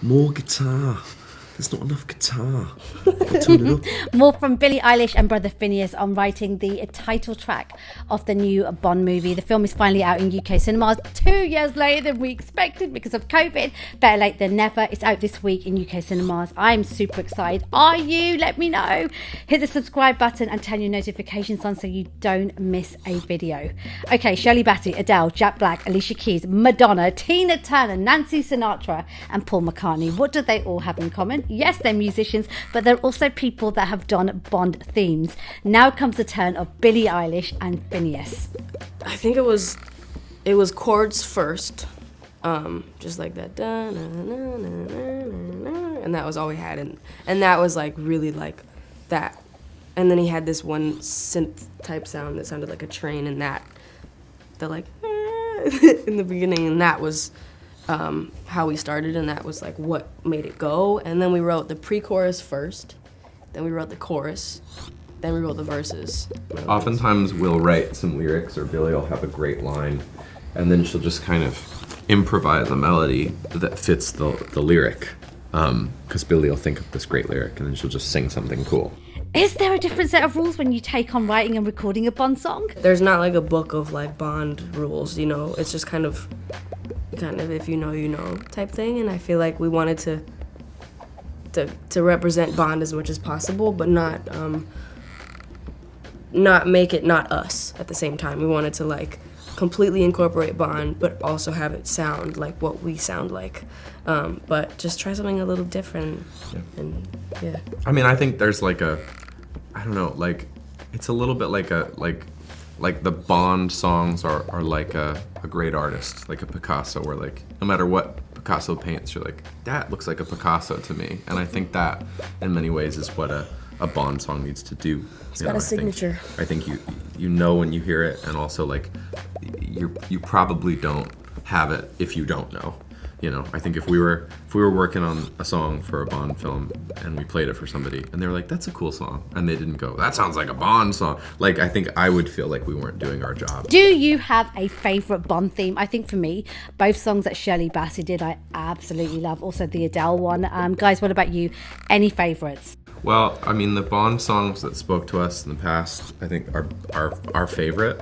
More guitar. There's not enough guitar. Turn it up. More from Billie Eilish and brother Finneas on writing the title track of the new Bond movie. The film is finally out in UK cinemas 2 years later than we expected because of COVID. Better late than never. It's out this week in UK cinemas. I'm super excited. Are you? Let me know. Hit the subscribe button and turn your notifications on so you don't miss a video. Okay, Shirley Bassey, Adele, Jack Black, Alicia Keys, Madonna, Tina Turner, Nancy Sinatra and Paul McCartney. What do they all have in common? Yes, they're musicians, but they're also people that have done Bond themes. Now comes the turn of Billie Eilish and Finneas. I think it was chords first, just like that, and that was all we had, and that was like really like that. And then he had this one synth type sound that sounded like a train, and that like in the beginning, and that was how we started, and that was like what made it go. And then we wrote the pre-chorus first, then we wrote the chorus, then we wrote the verses. Oftentimes we'll write some lyrics, or Billie will have a great line, and then she'll just kind of improvise a melody that fits the lyric, because Billie will think of this great lyric, and then she'll just sing something cool. Is there a different set of rules when you take on writing and recording a Bond song? There's not like a book of like Bond rules, you know. It's just kind of if you know type thing, and I feel like we wanted to represent Bond as much as possible, but not make it not us at the same time. We wanted to like completely incorporate Bond, but also have it sound like what we sound like, but just try something a little different. Yeah. And yeah, I mean, I think there's like I don't know, like it's a little bit like like the Bond songs are like a great artist, like a Picasso, where like no matter what Picasso paints, you're like, that looks like a Picasso to me. And I think that in many ways is what a Bond song needs to do. It's got a signature. I think you know when you hear it, and also like you probably don't have it if you don't know. You know, I think if we were working on a song for a Bond film and we played it for somebody and they were like, that's a cool song, and they didn't go, that sounds like a Bond song, like I think I would feel like we weren't doing our job. Do you have a favourite Bond theme? I think for me, both songs that Shirley Bassey did, I absolutely love. Also the Adele one. Guys, what about you? Any favourites? Well, I mean, the Bond songs that spoke to us in the past, I think are our favorite.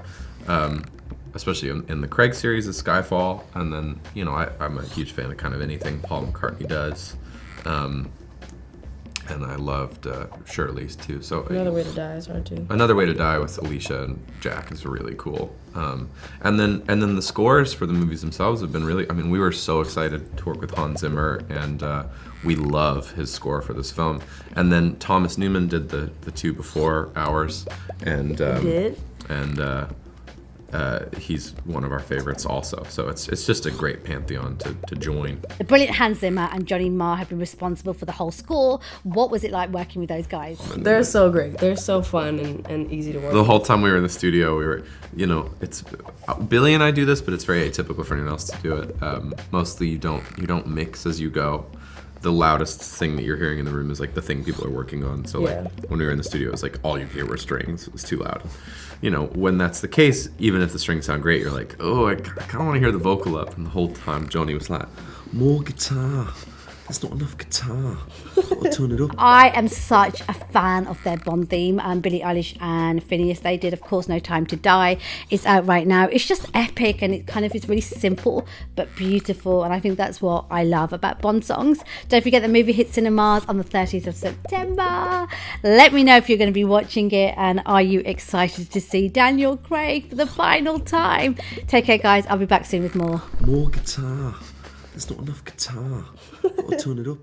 Especially in the Craig series, is Skyfall, and then, you know, I'm a huge fan of kind of anything Paul McCartney does, and I loved Shirley's too. So Another Way to Die is hard too. Another Way to Die with Alicia and Jack is really cool, and then the scores for the movies themselves have been really. I mean, we were so excited to work with Hans Zimmer, and we love his score for this film. And then Thomas Newman did the two before ours, and he's one of our favorites also. So it's just a great pantheon to join. The brilliant Hans Zimmer and Johnny Marr have been responsible for the whole score. What was it like working with those guys? They're so great. They're so fun and easy to work with. The whole time we were in the studio, we were, you know, it's Billie and I do this, but it's very atypical for anyone else to do it. Mostly you don't mix as you go. The loudest thing that you're hearing in the room is like the thing people are working on. So like when we were in the studio, it was like all you hear were strings. It was too loud. You know, when that's the case, even if the strings sound great, you're like, oh, I kind of want to hear the vocal up. And the whole time, Joni was like, more guitar. There's not enough guitar. I'll turn it up. I am such a fan of their Bond theme. Billie Eilish and Finneas, they did, of course, No Time to Die. It's out right now. It's just epic, and it kind of is really simple but beautiful. And I think that's what I love about Bond songs. Don't forget the movie hits cinemas on the 30th of September. Let me know if you're going to be watching it, and are you excited to see Daniel Craig for the final time? Take care, guys. I'll be back soon with more. More guitar. There's not enough guitar. I'll turn it up.